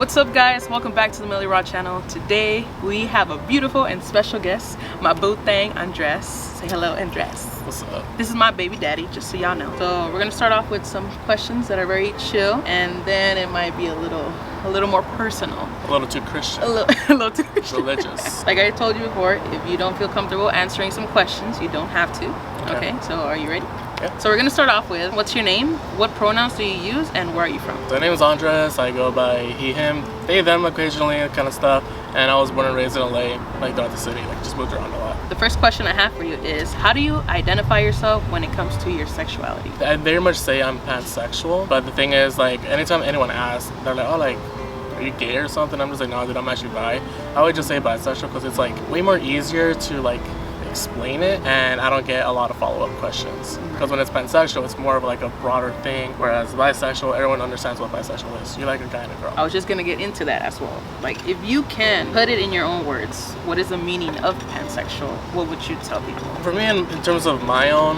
What's up guys, welcome back to the Millie Raw channel. Today we have a beautiful and special guest, my boo thing Andres. Say hello Andres. What's up? This is my baby daddy, just so y'all know. So we're gonna start off with some questions that are very chill, and then it might be a little more personal. A little too Christian. A little too Christian. Religious. Like I told you before, if you don't feel comfortable answering some questions, you don't have to. Okay, so are you ready? Yeah. So we're gonna start off with, what's your name? What pronouns do you use, and where are you from? My name is Andres. I go by he, him, they, them occasionally, kind of stuff. And I was born and raised in LA, like throughout the city, like just moved around a lot. The first question I have for you is, how do you identify yourself when it comes to your sexuality? I very much say I'm pansexual, but the thing is, like, anytime anyone asks, they're like, oh, like, are you gay or something? I'm just like, no, dude, I'm actually bi. I would just say bisexual because it's like way more easier to like explain it, and I don't get a lot of follow-up questions. Because when it's pansexual, it's more of like a broader thing, whereas bisexual, everyone understands what bisexual is. You're like a guy and a girl. I was just gonna get into that as well. Like, if you can put it in your own words, what is the meaning of pansexual? What would you tell people? For me, in terms of my own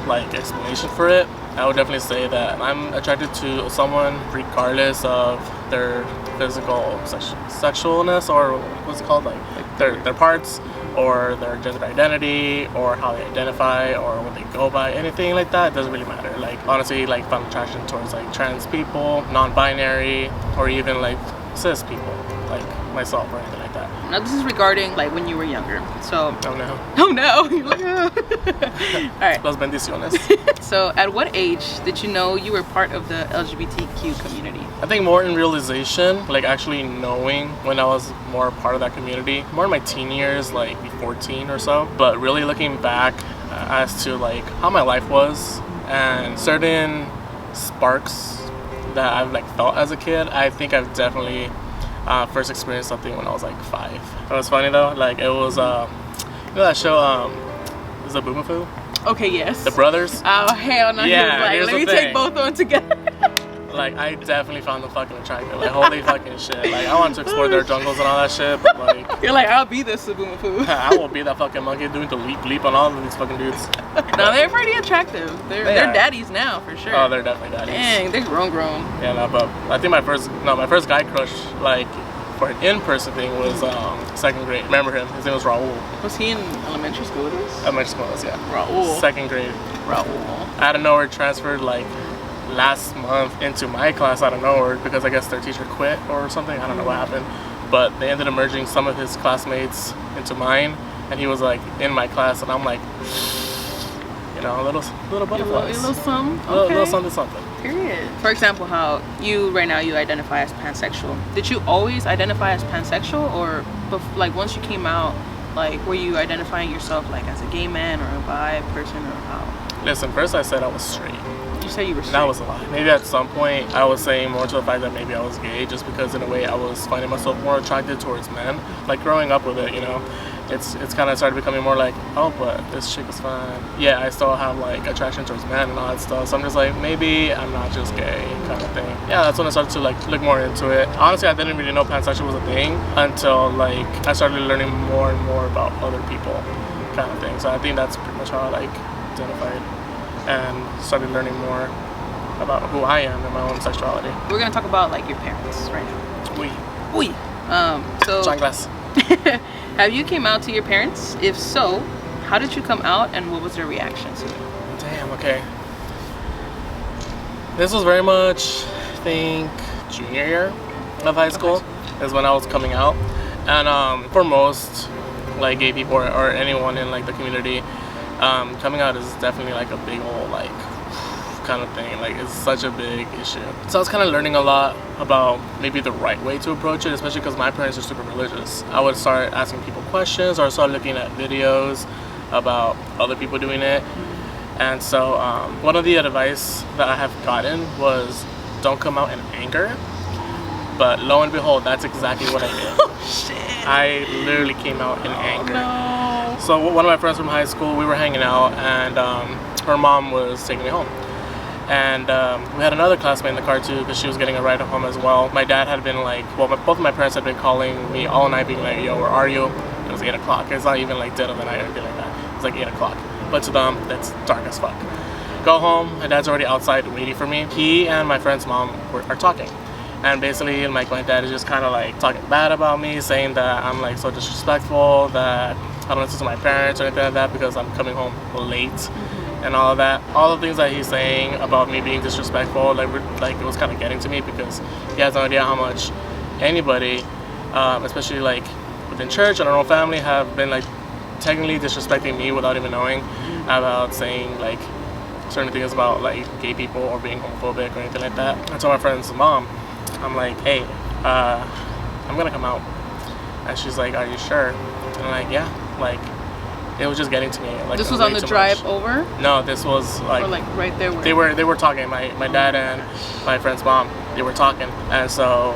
like explanation for it, I would definitely say that I'm attracted to someone regardless of their physical sexualness, or what's it called, like their parts, or their gender identity, or how they identify, or what they go by. Anything like that, it doesn't really matter. Like, honestly, like, if I'm attraction towards like trans people, non-binary, or even like cis people like myself or anything like that. Now this is regarding like when you were younger. So Oh no. oh no. You're like, all right. Las bendiciones. So at what age did you know you were part of the LGBTQ community? I think more in realization, like actually knowing when I was more a part of that community, more in my teen years, like 14 or so. But really looking back as to like how my life was and certain sparks that I've like felt as a kid, I think I've definitely first experienced something when I was like 5. It was funny though, like it was, you know that show, is it Boomafoo? Okay, yes. The brothers? Oh hell no, Yeah, he was like, let me take both of them together. Like, I definitely found them fucking attractive. Like, holy fucking shit. Like, I wanted to explore their jungles and all that shit, but like... You're like, I'll be the Subumafu. I will be that fucking monkey doing the leap on all of these fucking dudes. No, they're pretty attractive. They're daddies now, for sure. Oh, they're definitely daddies. Dang, they're grown. Yeah, no, but I think my first guy crush, like, for an in-person thing was 2nd grade. Remember him? His name was Raul. Was he in elementary school with us? Elementary school was, yeah. Raul. 2nd grade. Raul. Out of nowhere, transferred, like, last month into my class out of nowhere because I guess their teacher quit or something. I don't know what happened, but they ended up merging some of his classmates into mine, and he was like in my class, and I'm like, you know, little butterflies, A little something. A little something. Period. For example, how you right now you identify as pansexual. Did you always identify as pansexual, or like once you came out, like were you identifying yourself like as a gay man or a bi person, or how? Listen, first I said I was straight. You say you were straight. That was a lie. Maybe at some point I was saying more to the fact that maybe I was gay, just because in a way I was finding myself more attracted towards men. Like growing up with it, you know, it's kind of started becoming more like, oh, but this chick is fine. Yeah, I still have like attraction towards men and all that stuff. So I'm just like, maybe I'm not just gay, kind of thing. Yeah, that's when I started to like look more into it. Honestly, I didn't really know pansexual was a thing until like I started learning more and more about other people, kind of thing. So I think that's pretty much how I like identified and started learning more about who I am and my own sexuality. We're gonna talk about like your parents right now. Oui. So Chanclas. have you came out to your parents? If so, how did you come out, and what was their reaction to it? Damn, okay. This was very much, I think, junior year of high school is when I was coming out. And for most like gay people or anyone in like the community, coming out is definitely like a big old like kind of thing. Like, it's such a big issue. So I was kind of learning a lot about maybe the right way to approach it, especially because my parents are super religious. I would start asking people questions, or start looking at videos about other people doing it. And so one of the advice that I have gotten was, don't come out in anger. But lo and behold, that's exactly what I did. Oh shit. I literally came out in anger. No. So one of my friends from high school, we were hanging out, and her mom was taking me home. And we had another classmate in the car too, because she was getting a ride home as well. My dad had been like, well, both of my parents had been calling me all night, being like, yo, where are you? It was 8 o'clock. It's not even like dead of the night or anything like that. It's like 8 o'clock. But to them, that's dark as fuck. Go home, my dad's already outside waiting for me. He and my friend's mom are talking. And basically, like, my dad is just kind of like talking bad about me, saying that I'm like so disrespectful, that I don't listen to my parents or anything like that because I'm coming home late and all of that. All the things that he's saying about me being disrespectful, like it was kind of getting to me because he has no idea how much anybody, especially like within church and our own family, have been like technically disrespecting me without even knowing, about saying like certain things about like gay people or being homophobic or anything like that. I told my friend's mom, I'm like, hey, I'm gonna come out. And she's like, are you sure? And I'm like, yeah. Like, it was just getting to me. Like, this was on the drive over? No, this was like, or like right there where they were talking. My dad and my friend's mom, they were talking. And so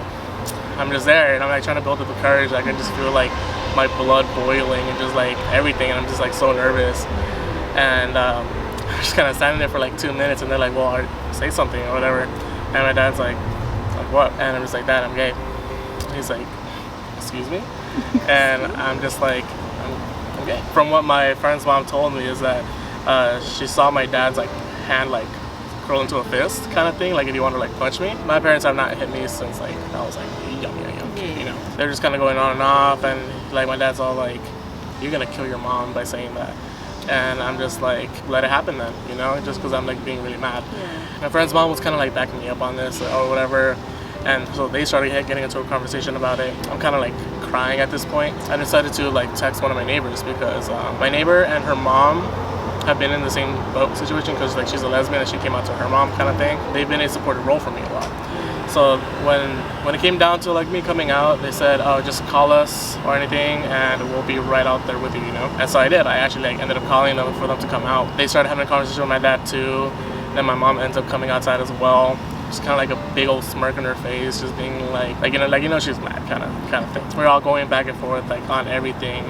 I'm just there and I'm like trying to build up the courage. Like, I just feel like my blood boiling and just like everything, and I'm just like so nervous. And I'm just kind of standing there for like 2 minutes, and they're like, well, say something or whatever. And my dad's like what? And I'm just like, Dad, I'm gay. He's like, excuse me? And I'm just like, I'm gay. From what my friend's mom told me is that she saw my dad's like hand like curl into a fist kind of thing, like if he wanted to like punch me. My parents have not hit me since like I was like young, you know. They're just kind of going on and off, and like my dad's all like, you're gonna kill your mom by saying that. And I'm just like, let it happen then, you know, just because I'm like being really mad. My friend's mom was kind of like backing me up on this or whatever. And so they started getting into a conversation about it. I'm kind of like crying at this point. I decided to like text one of my neighbors because my neighbor and her mom have been in the same boat situation because like she's a lesbian and she came out to her mom kind of thing. They've been a supportive role for me a lot. So when it came down to like me coming out, they said, oh, just call us or anything and we'll be right out there with you, you know? And so I did. I actually like ended up calling them for them to come out. They started having a conversation with my dad too. Then my mom ends up coming outside as well. Just kind of like a big old smirk on her face, just being like you know she's mad kind of thing. We're all going back and forth like on everything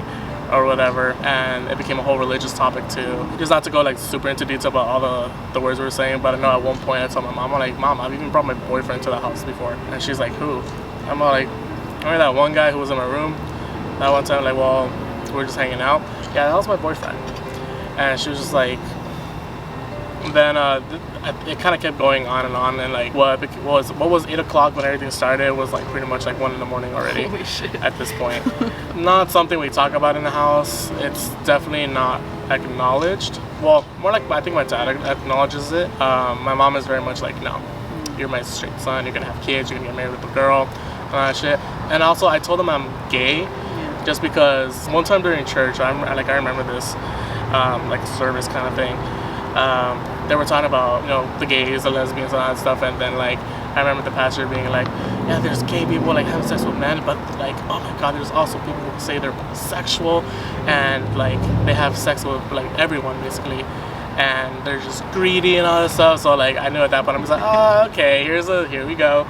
or whatever, and it became a whole religious topic too. Just not to go like super into detail about all the words we were saying, but I know at one point I told my mom, I'm like, Mom, I've even brought my boyfriend to the house before. And she's like, who? I'm like, remember that one guy who was in my room that one time? Like, well, we were just hanging out. Yeah, that was my boyfriend. And she was just like, then it kind of kept going on, and like what was 8 o'clock when everything started was like pretty much like 1 in the morning already. Holy shit. At this point. Not something we talk about in the house. It's definitely not acknowledged. Well, more like I think my dad acknowledges it. My mom is very much like, no, you're my straight son, you're gonna have kids, you're gonna get married with a girl, and all that shit. And also I told them I'm gay just because one time during church, I remember this like a service kind of thing. They were talking about, you know, the gays, the lesbians, and all that stuff, and then like I remember the pastor being like, yeah, there's gay people like having sex with men, but like, oh my god, there's also people who say they're pansexual and like they have sex with like everyone basically, and they're just greedy and all this stuff. So like I knew at that point I was like, oh, okay, here we go.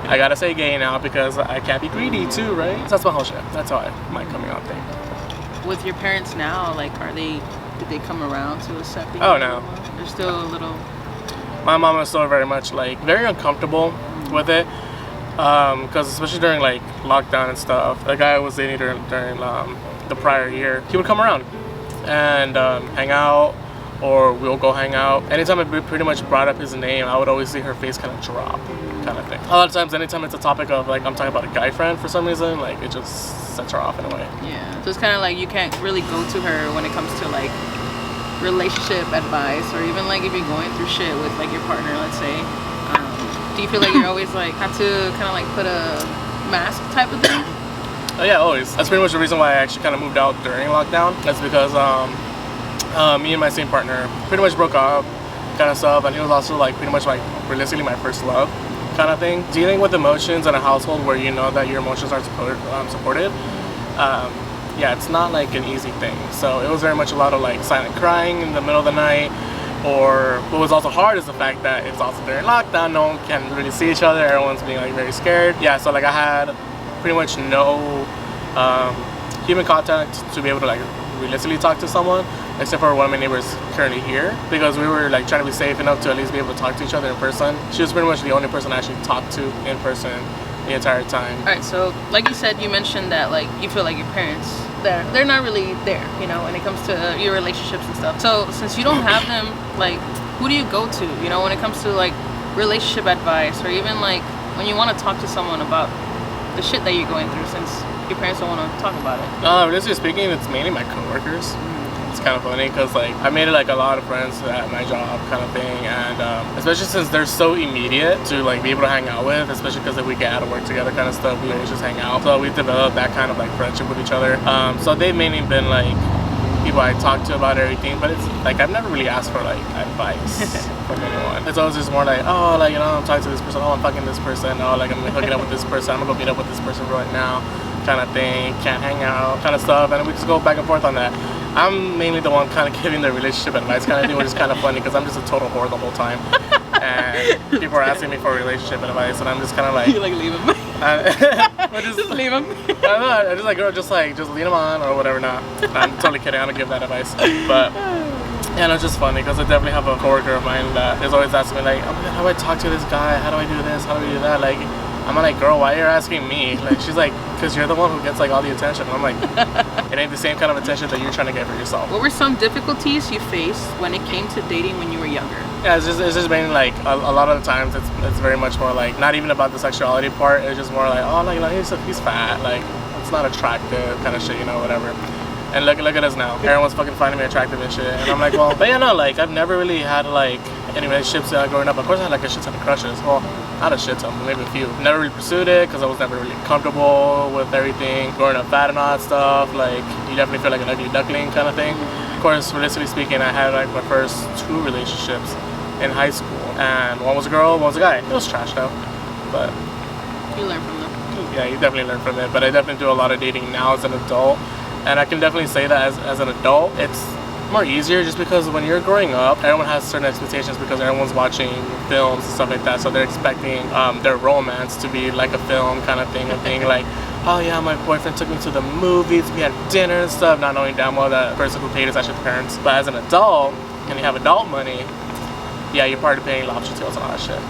I gotta say gay now because I can't be greedy too, right? So that's my whole shit. That's how my coming out thing. With your parents now, like, did they come around to accepting? Oh no. They're still a little. My mom is still very much like very uncomfortable with it, because especially during like lockdown and stuff, the guy I was dating during the prior year, he would come around and hang out, or we'll go hang out. Anytime I pretty much brought up his name, I would always see her face kind of drop, kind of thing. A lot of times, anytime it's a topic of like I'm talking about a guy friend for some reason, like it just sets her off in a way. Yeah, so it's kind of like you can't really go to her when it comes to like relationship advice, or even like if you're going through shit with like your partner, let's say. Do you feel like you're always like have to kind of like put a mask type of thing? Oh yeah, always. That's pretty much the reason why I actually kind of moved out during lockdown. That's because me and my same partner pretty much broke up, kind of stuff, and he was also like pretty much like realistically my first love, kind of thing. Dealing with emotions in a household where you know that your emotions are supported. Yeah, it's not like an easy thing. So it was very much a lot of like silent crying in the middle of the night. Or what was also hard is the fact that it's also during lockdown, no one can really see each other, everyone's being like very scared. Yeah, so like I had pretty much no human contact to be able to like realistically talk to someone, except for one of my neighbors currently here, because we were like trying to be safe enough to at least be able to talk to each other in person. She was pretty much the only person I actually talked to in person the entire time. All right, so like you said, you mentioned that like you feel like your parents, they're not really there, you know, when it comes to your relationships and stuff. So since you don't have them, like who do you go to, you know, when it comes to like relationship advice, or even like when you want to talk to someone about the shit that you're going through, since your parents don't want to talk about it? Realistically speaking, it's mainly my coworkers. It's kind of funny because like I made like a lot of friends at my job kind of thing, and especially since they're so immediate to like be able to hang out with, especially because if we get out of work together kind of stuff, we always just hang out. So we developed that kind of like friendship with each other. So they've mainly been like people I talk to about everything, but it's like I've never really asked for like advice from anyone. It's always just more like, oh, like, you know, I'm talking to this person, oh, I'm fucking this person, oh, like I'm hooking up with this person, I'm gonna go meet up with this person right now, kind of thing, can't hang out, kind of stuff, and we just go back and forth on that. I'm mainly the one kind of giving the relationship advice kind of thing, which is kind of funny because I'm just a total whore the whole time. And people are asking me for relationship advice, and I'm just kind of like, You like leave him? Just leave him. I don't know. I just like, girl, just lead him on or whatever. Not. I'm totally kidding. I don't give that advice. But yeah, no, it's just funny because I definitely have a coworker of mine that is always asking me like, oh my god, how do I talk to this guy? How do I do this? How do I do that? Like, I'm like, girl, why are you asking me? Like, she's like, because you're the one who gets like all the attention. And I'm like, it ain't the same kind of attention that you're trying to get for yourself. What were some difficulties you faced when it came to dating when you were younger? Yeah, it's just mainly like a lot of the times it's very much more like not even about the sexuality part. It's just more like, oh, like, you know, he's fat, like it's not attractive, kind of shit, you know, whatever. And look at us now. Everyone's fucking finding me attractive and shit. And I'm like, well, but yeah, no, like I've never really had like any relationships growing up. Of course, I had like a shit ton of crushes. Well, not a shit ton, but maybe a few. Never really pursued it because I was never really comfortable with everything. Growing up fat and all that stuff, like you definitely feel like an ugly duckling kind of thing. Of course, realistically speaking, I had like my first 2 relationships in high school, and one was a girl, one was a guy. It was trash though, but you learn from them. Yeah, you definitely learn from it. But I definitely do a lot of dating now as an adult, and I can definitely say that as an adult, it's more easier just because when you're growing up, everyone has certain expectations because everyone's watching films and stuff like that, so they're expecting their romance to be like a film kind of thing, and being like, oh yeah, my boyfriend took me to the movies, we had dinner and stuff, not knowing damn well that the person who paid is actually the parents. But as an adult, and you have adult money, yeah, you're part of paying lobster tails and all that shit.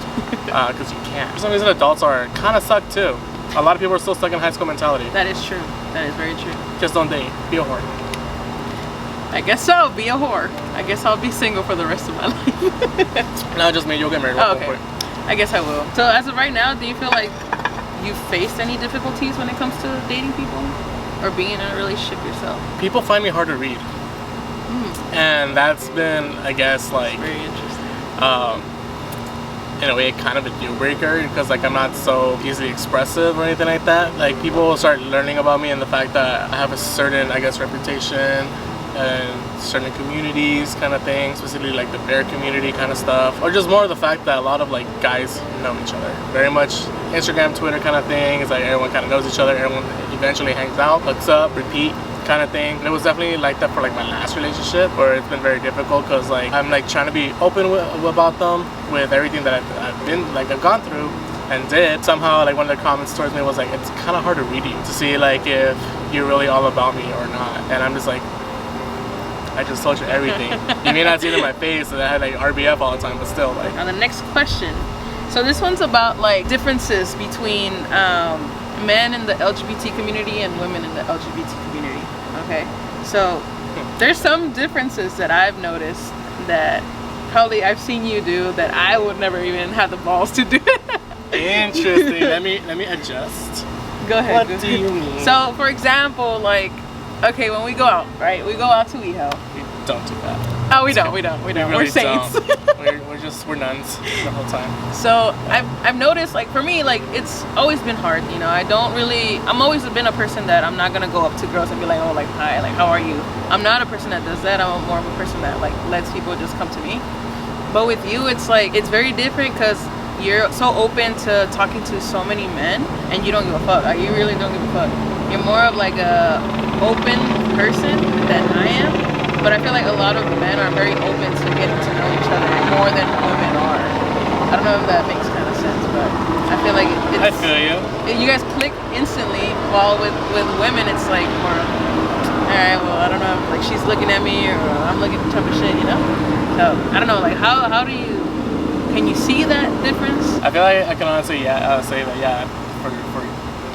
Because you can't. For some reason, adults are kind of suck too. A lot of people are still stuck in high school mentality. That is true. That is very true. Just don't date. Be a whore. I guess so. Be a whore. I guess I'll be single for the rest of my life. No, just me. You'll get married. Oh, okay. I guess I will. So as of right now, do you feel like you've faced any difficulties when it comes to dating people? Or being in a relationship yourself? People find me hard to read. And that's been, I guess, like... Very interesting. In a way, kind of a deal breaker because like I'm not so easily expressive or anything like that. Like people will start learning about me and the fact that I have a certain, I guess, reputation and certain communities kind of thing, specifically like the bear community kind of stuff, or just more the fact that a lot of like guys know each other. Very much Instagram, Twitter kind of thing. It's like everyone kind of knows each other. Everyone eventually hangs out, hooks up, repeat kind of thing. And it was definitely like that for like my last relationship, where it's been very difficult because like I'm like trying to be open about them with everything that I've gone through and did. Somehow like one of the comments towards me was like, it's kind of hard to read you to see like if you're really all about me or not. And I'm just like, I just told you everything. You may not see it in my face and I had like RBF all the time, but still like. Now the next question. So this one's about like differences between men in the LGBT community and women in the LGBT community. Okay, so there's some differences that I've noticed that probably I've seen you do that I would never even have the balls to do. Interesting. Let me adjust. Go ahead. What do you mean? So for example, like, okay, when we go out, right? We go out to WeHo. We don't do that. Oh, we don't. Really we're saints. We're nuns the whole time. So I've noticed, like, for me, like, it's always been hard, you know. I'm always been a person that I'm not gonna go up to girls and be like, oh, like, hi, like, how are you? I'm not a person that does that. I'm more of a person that like lets people just come to me. But with you, it's like, it's very different because you're so open to talking to so many men and you don't give a fuck. Like, you really don't give a fuck. You're more of like a open person than I am. But I feel like a lot of men are very open to getting to know each other more than women are. I don't know if that makes kind of sense, but I feel like I feel you. You guys click instantly, while with women it's like more, alright, well, I don't know if like she's looking at me or I'm looking at type of shit, you know? So I don't know, like how do you, can you see that difference? I feel like I can honestly say that for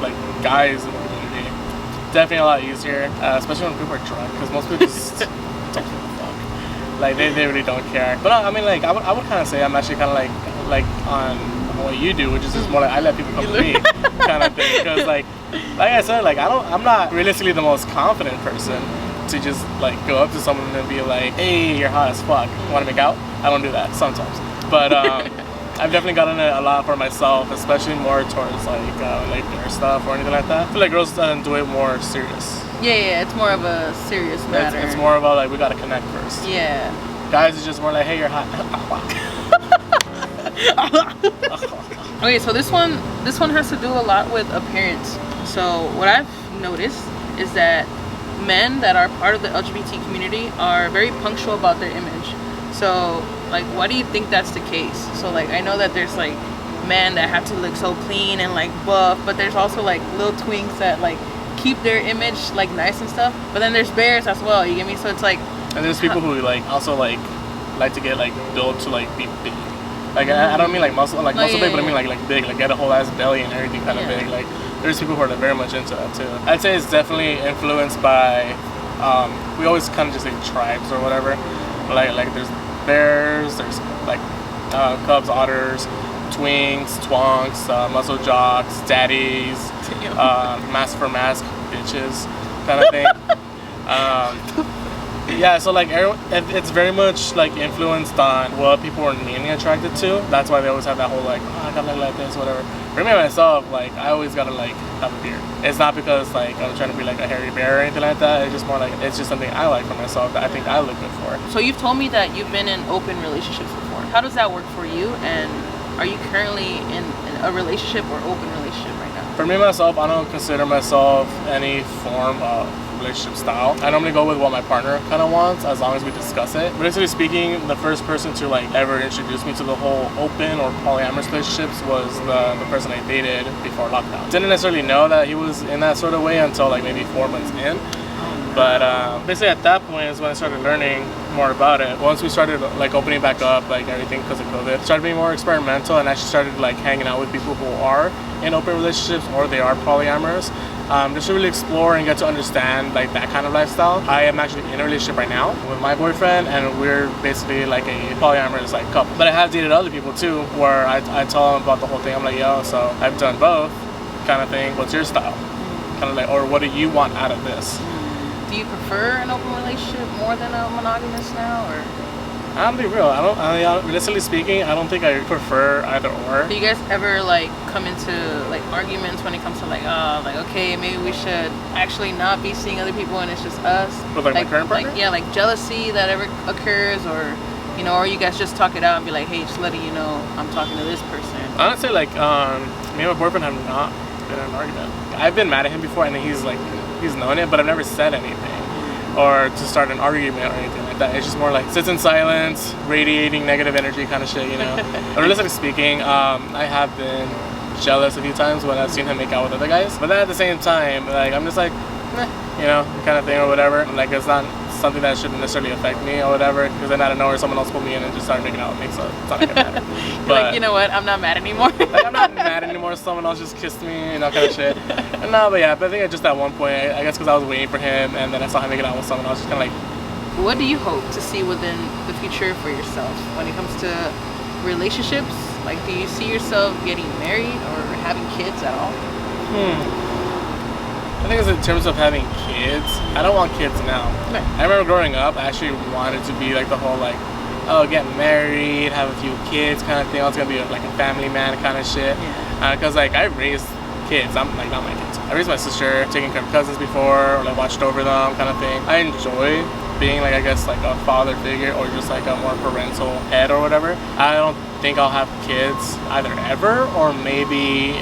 like guys in the community, definitely a lot easier, especially when people are drunk, because most people just don't give a fuck. Like they really don't care. But I mean, like I would kind of say I'm actually kind of like on what you do, which is just more like I let people come to me kind of thing. Because like I said, like I'm not realistically the most confident person to just like go up to someone and be like, hey, you're hot as fuck, want to make out? I don't do that sometimes, but I've definitely gotten it a lot for myself, especially more towards like their stuff or anything like that. I feel like girls do it more serious. Yeah, it's more of a serious matter. It's more about like we gotta connect first. Yeah. Guys, it's just more like, hey, you're hot. Okay, so this one has to do a lot with appearance. So what I've noticed is that men that are part of the LGBT community are very punctual about their image. So like, why do you think that's the case? So like, I know that there's like men that have to look so clean and like buff, but there's also like little twinks that like keep their image like nice and stuff. But then there's bears as well, you get me? So it's like, and there's people who like also like to get like built to like be big. Like I don't mean like muscle big, but I mean like big, like get a whole ass belly and everything kind of big. Like there's people who are very much into that too. I'd say it's definitely influenced by we always kind of just say tribes or whatever. Like there's bears, there's like cubs, otters, twinks, twonks, muscle jocks, daddies, mask for mask bitches kind of thing. Yeah, so like it's very much like influenced on what people are mainly attracted to. That's why they always have that whole like, oh, I gotta look like this, whatever. For me myself, like I always gotta like have a beard. It's not because like I'm trying to be like a hairy bear or anything like that. It's just more like it's just something I like for myself that I think I look good for. So you've told me that you've been in open relationships before. How does that work for you? And are you currently in a relationship or open relationship right now? For me myself, I don't consider myself any form of relationship style. I normally go with what my partner kind of wants, as long as we discuss it. Realistically speaking, the first person to like ever introduce me to the whole open or polyamorous relationships was the person I dated before lockdown. Didn't necessarily know that he was in that sort of way until like maybe 4 months in. But basically at that point is when I started learning more about it. Once we started like opening back up, like everything because of COVID, started being more experimental and actually started like hanging out with people who are in open relationships or they are polyamorous. Just to really explore and get to understand like that kind of lifestyle. I am actually in a relationship right now with my boyfriend, and we're basically like a polyamorous like couple. But I have dated other people too, where I tell them about the whole thing. I'm like, yo, so I've done both, kind of thing. What's your style? Kind of like, or what do you want out of this? Do you prefer an open relationship more than a monogamous now, or? I'll be real. Realistically speaking, I don't think I prefer either or. Do you guys ever like come into like arguments when it comes to like okay, maybe we should actually not be seeing other people and it's just us? With like my current partner? Like, yeah, like jealousy that ever occurs, or you know, or you guys just talk it out and be like, hey, just letting you know I'm talking to this person. Honestly, like me and my boyfriend have not been in an argument. I've been mad at him before, and he's known it, but I've never said anything or to start an argument or anything like that. It's just more like sits in silence, radiating negative energy kind of shit, you know. But realistically speaking, I have been jealous a few times when I've seen him make out with other guys. But then at the same time, like I'm just like, you know, kind of thing or whatever. Like it's not something that shouldn't necessarily affect me or whatever. Because then out of nowhere, someone else pulled me in and just started making out with me, so it's not gonna matter. But like, you know what? I'm not mad anymore. like I'm not mad anymore. Someone else just kissed me, you know, kind of shit. No, but yeah, but I think just at one point, I guess because I was waiting for him, and then I saw him making out with someone, I was just kind of like. What do you hope to see within the future for yourself when it comes to relationships? Like, do you see yourself getting married or having kids at all? I think it's in terms of having kids. I don't want kids now. Right. I remember growing up, I actually wanted to be like the whole like, oh, get married, have a few kids kind of thing. I was gonna be like a family man kind of shit. Because like I raised kids. I'm like not my kids. I raised my sister, taking care of cousins before, or like watched over them kind of thing. I enjoy being like, I guess, like a father figure or just like a more parental head or whatever. I don't think I'll have kids either ever, or maybe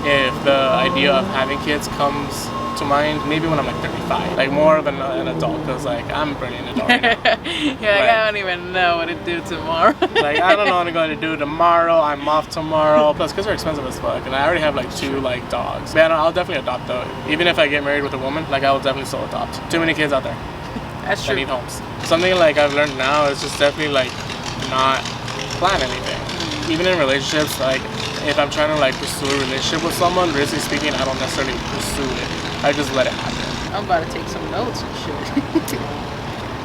if the idea of having kids comes to mind, maybe when I'm like 35, like more of an adult, because like I'm pretty an adult right now. Yeah, like, I don't even know what to do tomorrow. Like I don't know what I'm going to do tomorrow. I'm off tomorrow. Plus kids are expensive as fuck, and I already have like 2 like dogs. But I'll definitely adopt though. Even if I get married with a woman, like I will definitely still adopt. Too many kids out there. That's true. I need homes. Something like I've learned now is just definitely like not plan anything. Even in relationships, like if I'm trying to like pursue a relationship with someone, realistically speaking, I don't necessarily pursue it. I just let it happen. I'm about to take some notes and shit.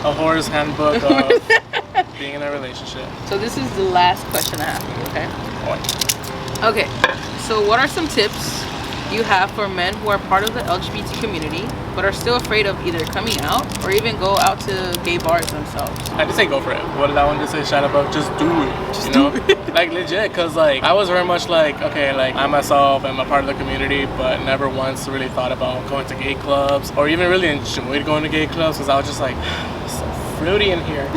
A whore's handbook of being in a relationship. So this is the last question I have for you, okay? Boy. Okay, so what are some tips you have for men who are part of the LGBT community but are still afraid of either coming out or even go out to gay bars themselves? I just say go for it. What did I want to say? Shut up. Just do it. You know, like legit. Cause like I was very much like, okay, like I myself am a part of the community, but never once really thought about going to gay clubs or even really enjoyed going to gay clubs. Cause I was just like, so fruity in here,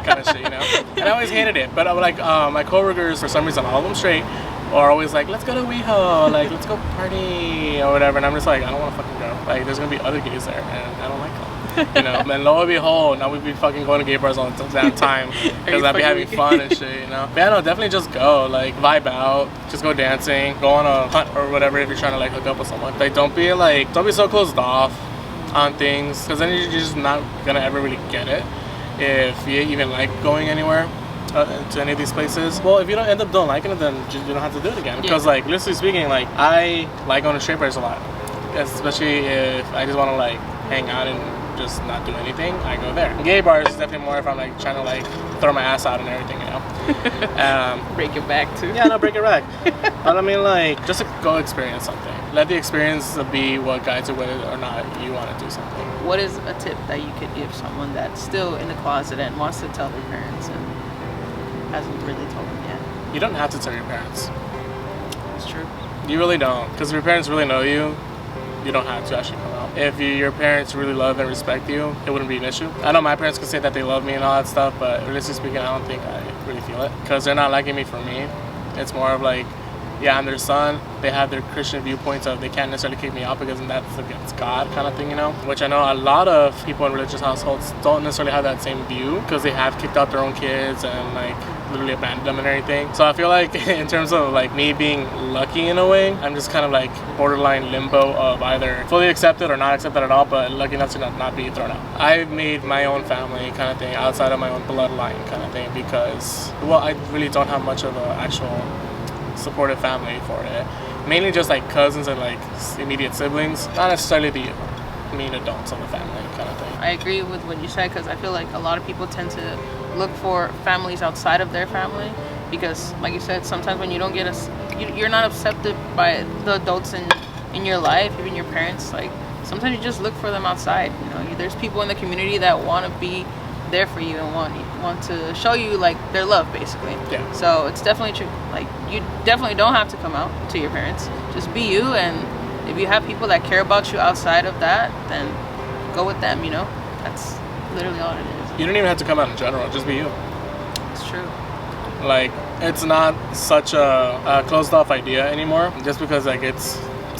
kind of shit, you know. And I always hated it. But I was like, my coworkers, for some reason, all of them straight, are always like, let's go to WeHo, like let's go party or whatever. And I'm just like, I don't want to fucking go. Like there's gonna be other gays there, and I don't like them. You know, and lo and behold, now we be fucking going to gay bars all the damn time because I'd be having fun and shit, you know. But yeah, no, definitely just go, like vibe out, just go dancing, go on a hunt or whatever if you're trying to like hook up with someone. Like don't be so closed off on things, because then you're just not gonna ever really get it if you even like going anywhere to any of these places. Well, if you don't end up don't liking it, then you don't have to do it again. Because like literally speaking, like I like going to straight bars a lot, especially if I just want to like hang out and just not do anything. I go there. Gay bars is definitely more if I'm like trying to like throw my ass out and everything, you know. Break it back too. Yeah, no, break it back. But I mean, like, just to go experience something. Let the experience be what guides you whether or not you want to do something. What is a tip that you could give someone that's still in the closet and wants to tell their parents and hasn't really told them yet? You don't have to tell your parents. It's true. You really don't, because if your parents really know you, you don't have to actually come out. If your parents really love and respect you, it wouldn't be an issue. I know my parents could say that they love me and all that stuff, but realistically speaking, I don't think I really feel it, because they're not liking me for me. It's more of like, yeah, I'm their son. They have their Christian viewpoints of they can't necessarily kick me out because that's against God kind of thing, you know? Which I know a lot of people in religious households don't necessarily have that same view, because they have kicked out their own kids and like literally abandoned them and everything. So I feel like in terms of like me being lucky in a way, I'm just kind of like borderline limbo of either fully accepted or not accepted at all, but lucky enough to not be thrown out. I've made my own family kind of thing outside of my own bloodline kind of thing, because, well, I really don't have much of an actual supportive family for it. Mainly just like cousins and like immediate siblings, not necessarily the main adults of the family kind of thing. I agree with what you said, because I feel like a lot of people tend to look for families outside of their family, because like you said, sometimes when you don't get you're not accepted by the adults in your life, even your parents, like sometimes you just look for them outside, you know. There's people in the community that want to be there for you and want to show you like their love, basically. Yeah. So it's definitely true. Like you definitely don't have to come out to your parents. Just be you, and if you have people that care about you outside of that, then go with them, you know. That's literally all it is. You don't even have to come out in general, just be you. It's true. Like, it's not such a closed off idea anymore, just because like it's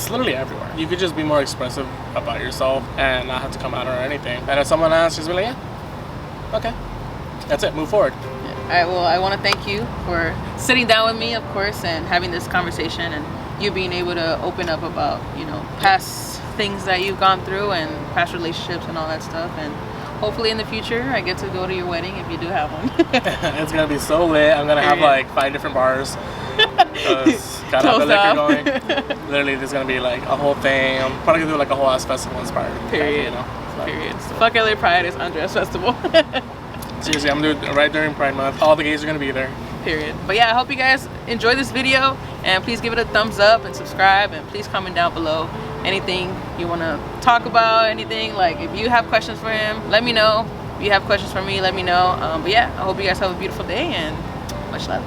literally everywhere. You could just be more expressive about yourself and not have to come out or anything. And if someone asks, just be like, yeah, okay, that's it, move forward. All right, well, I want to thank you for sitting down with me, of course, and having this conversation, and you being able to open up about, you know, past things that you've gone through and past relationships and all that stuff. And hopefully in the future I get to go to your wedding if you do have one. It's gonna be so lit. I'm gonna have like 5 different bars. Gotta have the liquor going. Literally, there's gonna be like a whole thing. I'm probably gonna do like a whole ass festival inspired. Period. You know? Like, period. Fuck LA Pride is Andres Festival. Seriously, I'm doing it right during Pride Month. All the gays are gonna be there. Period. But yeah, I hope you guys enjoy this video, and please give it a thumbs up and subscribe, and please comment down below anything you want to talk about, anything. Like if you have questions for him, let me know. If you have questions for me, let me know. But yeah, I hope you guys have a beautiful day, and much love.